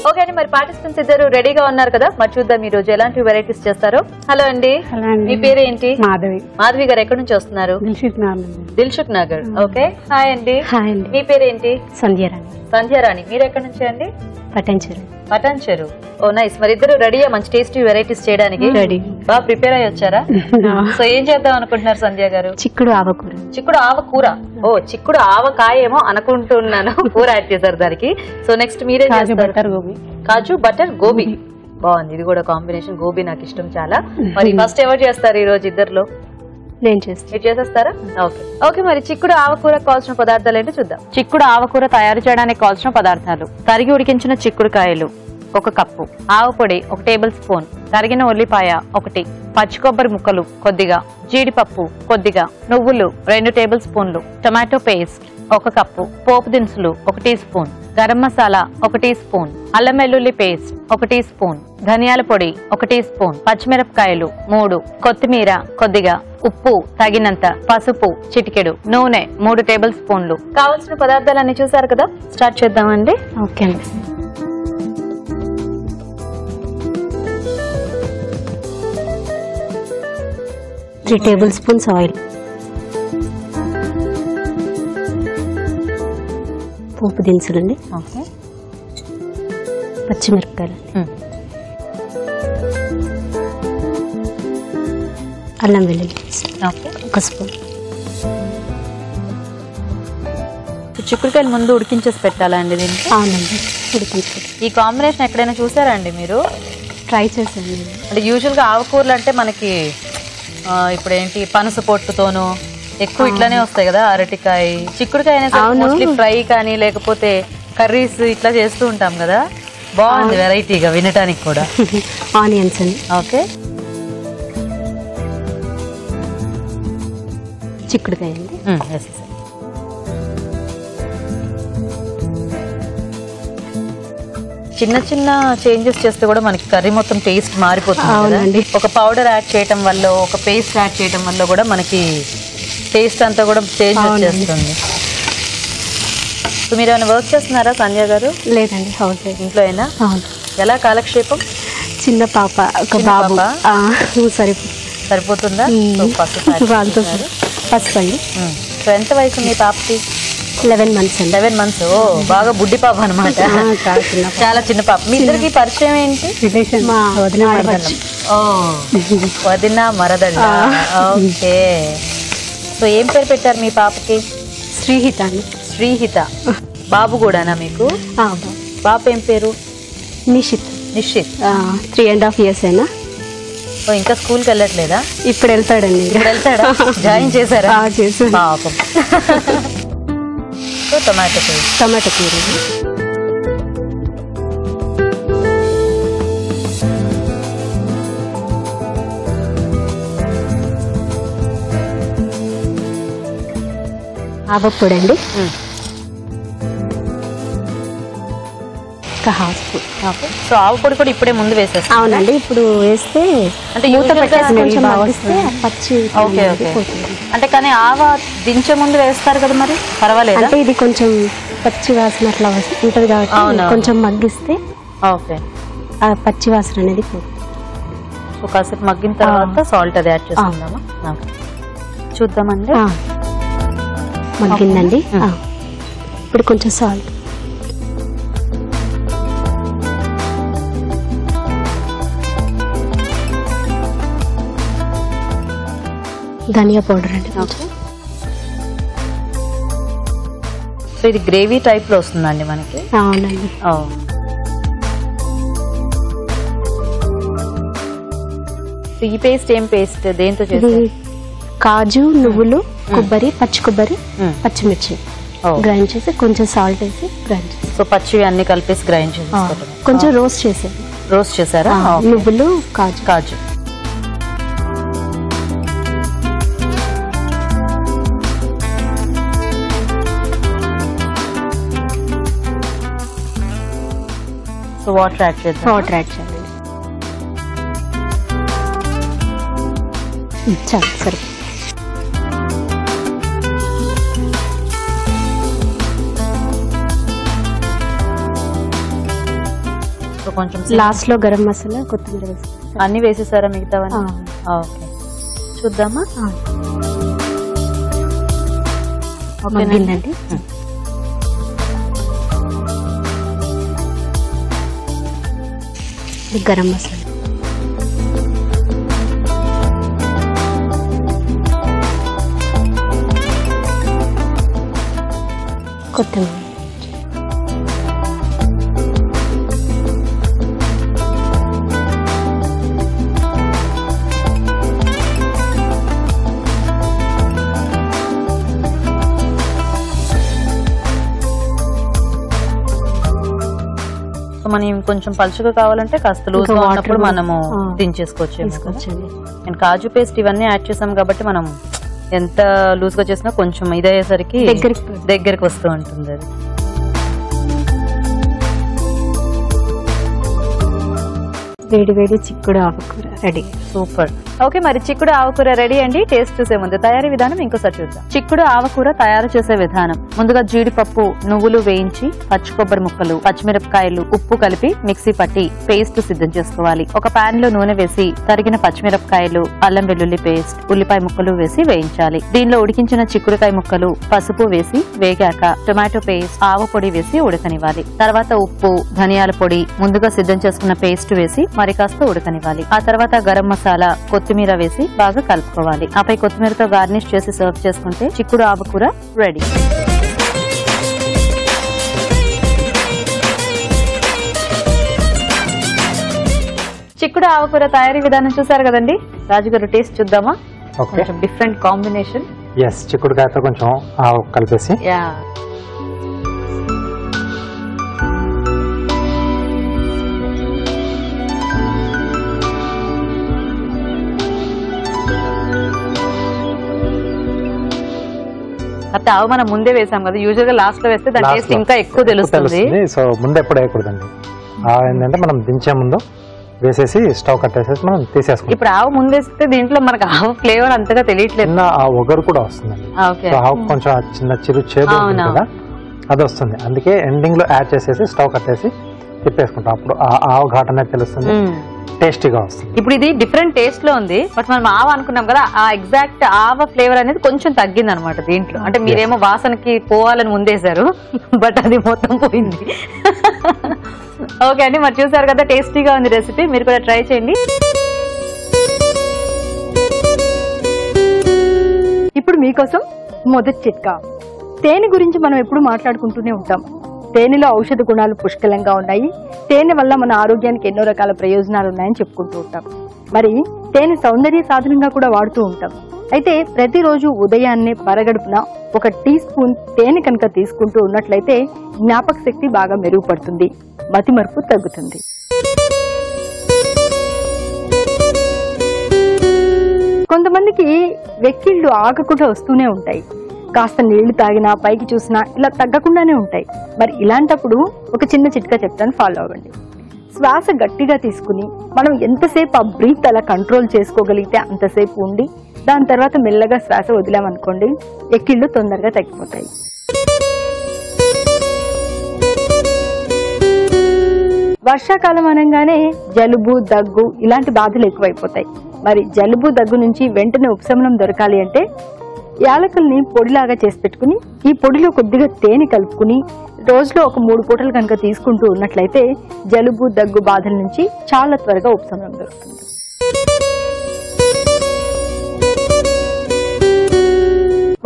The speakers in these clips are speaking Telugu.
ఓకే అండి, మరి పార్టిసిపెంట్స్ ఇద్దరు రెడీగా ఉన్నారు కదా, మరి చూద్దాం ఈ రోజు ఎలాంటి వెరైటీస్ చేస్తారో. హలో అండి. మీ పేరేంటి? మాధవి. మాధవి గారు ఎక్కడి నుంచి వస్తున్నారు? దిల్సుఖ్ నగర్. ఓకే. హాయ్ అండి. మీ పేరేంటి? సంధ్యారాణి. సంధ్యారాణి. మీరు ఎక్కడి నుంచి అండి? పటాన్చెరు. ఓ నైస్. మరి ఇద్దరు రెడీయా మంచి టేస్టీ వెరైటీస్ చేయడానికి? రెడీ. బాగా ప్రిపేర్ అయ్యి వచ్చారా? సో ఏం చేద్దాం అనుకుంటున్నారు సంధ్య గారు? చిక్కుడు ఆవకూర. చిక్కుడు ఆవకూర. ఓ చిక్కుడు ఆవకాయ ఏమో అనుకుంటున్నాను, కూర యాడ్ చేశారు దానికి. సో నెక్స్ట్ మీరే కాజు బటర్ గోబీ. బాగుంది, ఇది కూడా కాంబినేషన్. గోబీ నాకు ఇష్టం చాలా. మరి ఫస్ట్ ఎవరు చేస్తారు ఈ రోజు ఇద్దరులో? నేను చేస్తాను. మీరు చేసేస్తారా? ఓకే. ఓకే, మరి చిక్కుడు ఆవకూర కావాల్సిన పదార్థాలు ఏంటో చూద్దాం. చిక్కుడు ఆవకూర తయారు చేయడానికి కావాల్సిన పదార్థాలు: తరిగి ఉడికించిన చిక్కుడుకాయలు 1 కప్పు, ఆవ పొడి 1 టేబుల్ స్పూన్, తరిగిన ఉల్లిపాయ 1, పచ్చి కొబ్బరి ముక్కలు కొద్దిగా, జీడిపప్పు కొద్దిగా, నువ్వులు 2 టేబుల్ స్పూన్లు, టొమాటో పేస్ట్ 1 కప్పు, పోపు దినుసులు 1 teaspoon, garam masala 1 teaspoon, అల్లం వెల్లుల్లి పేస్ట్ 1 టీ స్పూన్, ధనియాల పొడి 1 టీ స్పూన్, పచ్చిమిరపకాయలు 3, కొత్తిమీర కొద్దిగా, ఉప్పు తగినంత, పసుపు చిటికెడు, నూనె 3 టేబుల్ స్పూన్లు. కావాల్సిన పదార్థాలన్నీ చూసారు కదా, స్టార్ట్ చేద్దామండి. ఓకే అండి. త్రీ టేబుల్ స్పూన్స్ ఆయిల్, పోపు దినుసులండి, పచ్చిమిరపకాయలు, అల్లం వెల్లుల్లి 1 స్పూన్. చిక్కుడుకాయలు ముందు ఉడికించేసి పెట్టాలా అండి దీన్ని? అవునండి, ఉడికించి. ఈ కాంబినేషన్ ఎక్కడైనా చూసారా అండి మీరు? ట్రై చేసాను. అంటే యూజువల్గా ఆవకూరలు అంటే మనకి ఇప్పుడు ఏంటి పనస పొట్టుతోనూ ఎక్కువ ఇట్లానే వస్తాయి కదా, అరటికాయ, చిక్కుడుకాయ మోస్ట్లీ ఫ్రై కానీ లేకపోతే కర్రీస్ ఇట్లా చేస్తూ ఉంటాం కదా. బాగుంది వెరైటీగా వినటానికి కూడా. ఆనియన్స్ అండి. ఓకే. చిక్కుడుకాయ అండి. చిన్న చిన్న చేంజెస్ చేస్తే కూడా మనకి కర్రీ మొత్తం టేస్ట్ మారిపోతుంది. ఒక పౌడర్ యాడ్ చేయటం వల్ల, ఒక పేస్ట్ యాడ్ చేయటం వల్ల కూడా మనకి టేస్ట్ అంతా కూడా చేంజ్ వచ్చేస్తుంది. సో మీరు ఏమైనా వర్క్ చేస్తున్నారా సంధ్య గారు? లేదండి, హౌస్ ఇంట్లో అయినా. ఎలా కాలక్షేపం? చిన్న పాప, ఒక బాబు. సరిపోతుందా? ఫస్ట్ అండి. సో ఎంత వయసు మీ పాపకి? 11 months అండి. 11 months. ఓ బాగా బుడ్డి పాప అనమాట. చాలా చిన్న పాప. మీ ఇద్దరికి పరిచయం ఏంటి? వదిన మరదళ్ళ. ఓకే. సో ఏం పేరు పెట్టారు మీ పాపకి? శ్రీహిత అండి. శ్రీహిత. బాబు కూడానా మీకు? బాబు ఏం పేరు? నిషిత్. 3.5 years అయినా. ఇంకా స్కూల్కి వెళ్ళట్లేదా? ఇప్పుడు వెళ్తాడండి. ఇప్పుడు వెళ్తాడా? జాయిన్ చేశారా? చేశాను. పాపం. So tomato paste. Tomato puree. ఆవపొడి అండి, 1/2 స్పూన్. సో ఆవపొడి కూడా ఇప్పుడే ముందు వేసేస్తాం? అవునండి, ఇప్పుడు వేస్తే అంటే మూత పెట్టేసి పచ్చి. Okay okay. అంటే కానీ ఆవ దించే ముందు వేస్తారు కదా, మరి పర్వాలేదు? అంటే ఇది కొంచెం పచ్చి వాసన అట్లా ఉంటుంది కాబట్టి కొంచెం మగ్గిస్తే ఓకే ఆ పచ్చి వాసన అనేది పోతుంది. సో కాసేపు మగ్గిన తర్వాత సాల్ట్ అది యాడ్ చేసుకుందామా? చూద్దామండి. మగ్గిందండి. ఇప్పుడు కొంచెం సాల్ట్, ధనియా పౌడర్ అండి. సో ఇది గ్రేవీ టైప్ లో వస్తుందండి మనకి? అవునండి. ఈ పేస్ట్ ఏం పేస్ట్? దేంతో చేస్తారు? కాజు, నువ్వులు, కొబ్బరి, పచ్చి కొబ్బరి, పచ్చిమిర్చి గ్రైండ్ చేసి కొంచెం సాల్ట్ వేసి గ్రైండ్ చేసి. సో పచ్చివి అన్ని కలిపేసి గ్రైండ్ చేసి కొంచెం రోస్ట్ చేసేది. రోస్ట్ చేశారా? నువ్వులు, కాజు. సో వాటర్ యాడ్ చేద్దాం. వాటర్ యాడ్ చేయాలి. చాలు, సరే. కొంచెం లాస్ట్ లో గరం మసాలా, కొత్తిమీర వేసి అన్ని వేసేసారా మిగతావన్నీ? ఓకే, చూద్దామా. మగ్గిందండి. గరం మసాలా, కొత్తిమీర, మనం కొంచెం పలుచగా కావాలంటే కాస్త లూజ్ గా ఉన్నప్పుడు మనము దించేసుకోవచ్చు. అండ్ కాజు పేస్ట్ ఇవన్నీ యాడ్ చేసాం కాబట్టి మనం ఎంత లూజ్ గా చేసినా కొంచెం ఇదయ్యేసరికి దగ్గరికి వస్తూ ఉంటుంది అది. వేడి వేడి చిక్కుడు ఆకుకూర రెడీ. సూపర్. ఓకే, మరి చిక్కుడు ఆవకూర రెడీ అండి. టేస్ట్ చూసే ముందు తయారీ విధానం ఇంకోసారి చూద్దాం. చిక్కుడు ఆవకూర తయారు చేసే విధానం: ముందుగా జీడిపప్పు, నువ్వులు వేయించి, పచ్చి కొబ్బరి ముక్కలు, పచ్చిమిరపకాయలు, ఉప్పు కలిపి మిక్సీ పట్టి పేస్ట్ సిద్ధం చేసుకోవాలి. ఒక పాన్ లో నూనె వేసి తరిగిన పచ్చిమిరపకాయలు, అల్లం వెల్లుల్లి పేస్ట్, ఉల్లిపాయ ముక్కలు వేసి వేయించాలి. దీనిలో ఉడికించిన చిక్కుడుకాయ ముక్కలు, పసుపు వేసి వేగాక టొమాటో పేస్ట్, ఆవ పొడి వేసి ఉడకనివ్వాలి. తర్వాత ఉప్పు, ధనియాల పొడి, ముందుగా సిద్ధం చేసుకున్న పేస్ట్ వేసి మరి కాస్త ఉడకనివ్వాలి. ఆ తర్వాత గరం మసాలా, కొత్తిమీర వేసి బాగా కలుపుకోవాలి. ఆపై కొత్తిమీరతో గార్నిష్ చేసి సర్వ్ చేసుకుంటే చిక్కుడు ఆవకూర రెడీ. చిక్కుడు ఆవకూర తయారీ విధానం చూసారు కదండి. రాజు గారు టేస్ట్ చూద్దామా? కొంచెం డిఫరెంట్ కాంబినేషన్. చిక్కుడుకాయతో కొంచెం ఆవు కలిపేసి. అయితే ఆవు మనం ముందే వేసాం కదా, యూజువల్ గా లాస్ట్ లో వేస్తే దాని టేస్ట్ ఇంకా ఎక్కువ తెలుస్తుంది. సో ముందు ఎప్పుడు వేయకూడదండి. ఏంటంటే మనం దించే ముందు వేసేసి స్టవ్ కట్టేసేసి మనం తీసేసుకుంటాం. ఇప్పుడు ఆవు ముందు వేస్తే దీంట్లో మనకు ఆవు ఫ్లేవర్ అంతగా తెలియట్లేదు. ఆ ఒగరు కూడా వస్తుందండి. ఆవు కొంచెం చిన్న చిరు చేదు కదా, అది వస్తుంది. అందుకే ఎండింగ్ లో యాడ్ చేసేసి స్టవ్ కట్టేసి తిప్పేసుకుంటాం. అప్పుడు ఆ ఆవు ఘాట్ అనేది తెలుస్తుంది, టేస్టీగా వస్తుంది. ఇప్పుడు ఇది డిఫరెంట్ టేస్ట్ లో ఉంది, బట్ మనం ఆవ అనుకున్నాం కదా, ఆ ఎగ్జాక్ట్ ఆవ ఫ్లేవర్ అనేది కొంచెం తగ్గింది అనమాట దీంట్లో. అంటే మీరేమో వాసనకి పోవాలని ముందేశారు, బట్ అది మొత్తం పోయింది. ఓకే అండి, మరి చూసారు కదా, టేస్టీగా ఉంది రెసిపీ. మీరు కూడా ట్రై చేయండి. ఇప్పుడు మీకోసం మొదటి చిట్కా. తేనె గురించి మనం ఎప్పుడు మాట్లాడుకుంటూనే ఉంటాం. తేనెలో ఔషధ గుణాలు పుష్కలంగా ఉన్నాయి. తేనె వల్ల మన ఆరోగ్యానికి ఎన్నో రకాల ప్రయోజనాలు ఉన్నాయని చెప్పుకుంటూ ఉంటాం. మరి తేనె సౌందర్య సాధనంగా కూడా వాడుతూ ఉంటాం. అయితే ప్రతిరోజు ఉదయాన్నే పరగడుపున 1 టీ స్పూన్ తేనె కనుక తీసుకుంటూ ఉన్నట్లయితే జ్ఞాపక శక్తి బాగా మెరుగుపడుతుంది, మతిమరుపు తగ్గుతుంది. కొంతమందికి వెక్కిళ్ళు ఆగకుండా వస్తూనే ఉంటాయి. కాస్త నీళ్లు తాగినా, పైకి చూసినా ఇలా తగ్గకుండానే ఉంటాయి. మరి ఇలాంటప్పుడు ఒక చిన్న చిట్కా చెప్తాను, ఫాలో అవ్వండి. శ్వాస గట్టిగా తీసుకుని మనం ఎంతసేపు ఆ బ్రీత్ అలా కంట్రోల్ చేసుకోగలిగితే అంతసేపు ఉండి, దాని తర్వాత మెల్లగా శ్వాస వదిలామనుకోండి, ఎక్కిళ్ళు తొందరగా తగ్గిపోతాయి. వర్షాకాలం అనగానే జలుబు, దగ్గు ఇలాంటి బాధలు ఎక్కువైపోతాయి. మరి జలుబు, దగ్గు నుంచి వెంటనే ఉపశమనం దొరకాలి అంటే యాలకుల్ని పొడిలాగా చేసి పెట్టుకుని, ఈ పొడిలో కొద్దిగా తేనె కలుపుకుని రోజులో ఒక 3 పూటలు కనుక తీసుకుంటూ ఉన్నట్లయితే జలుబు, దగ్గు బాధల నుంచి చాలా త్వరగా ఉపశమనం దొరుకుతుంది.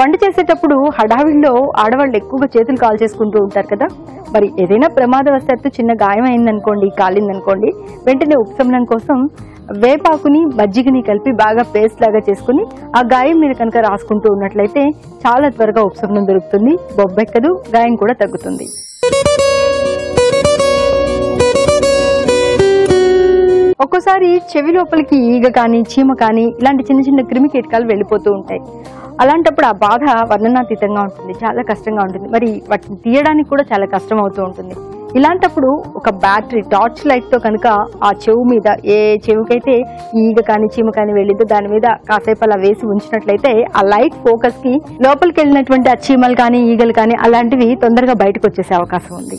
వంట చేసేటప్పుడు హడావిడిలో ఆడవాళ్ళు ఎక్కువగా చేతులు కాల్ చేసుకుంటూ ఉంటారు కదా. మరి ఏదైనా ప్రమాదవశాత్తు చిన్న గాయం అయిందనుకోండి, కాలిందనుకోండి, వెంటనే ఉపశమనం కోసం వేపాకుని, మజ్జిగని కలిపి బాగా పేస్ట్ లాగా చేసుకుని ఆ గాయం మీద కనుక రాసుకుంటూ ఉన్నట్లయితే చాలా త్వరగా ఉపశమనం దొరుకుతుంది, బొబ్బెక్కదు, గాయం కూడా తగ్గుతుంది. ఒక్కోసారి చెవి లోపలికి ఈగ కానీ, చీమ కానీ ఇలాంటి చిన్న చిన్న క్రిమి కీటకాలు వెళ్ళిపోతూ ఉంటాయి. అలాంటప్పుడు ఆ బాధ వర్ణనాతీతంగా ఉంటుంది, చాలా కష్టంగా ఉంటుంది. మరి వాటిని తీయడానికి కూడా చాలా కష్టం అవుతూ ఉంటుంది. ఇలాంటప్పుడు ఒక బ్యాటరీ టార్చ్ లైట్ తో కనుక ఆ చెవు మీద, ఏ చెవుకైతే ఈగ కానీ, చీమ కానీ వెళ్ళిందో దాని మీద కాసేపు అలా వేసి ఉంచినట్లయితే ఆ లైట్ ఫోకస్ కి లోపలికి వెళ్ళినటువంటి ఆ చీమలు కానీ, ఈగలు కానీ అలాంటివి తొందరగా బయటకు వచ్చేసే అవకాశం ఉంది.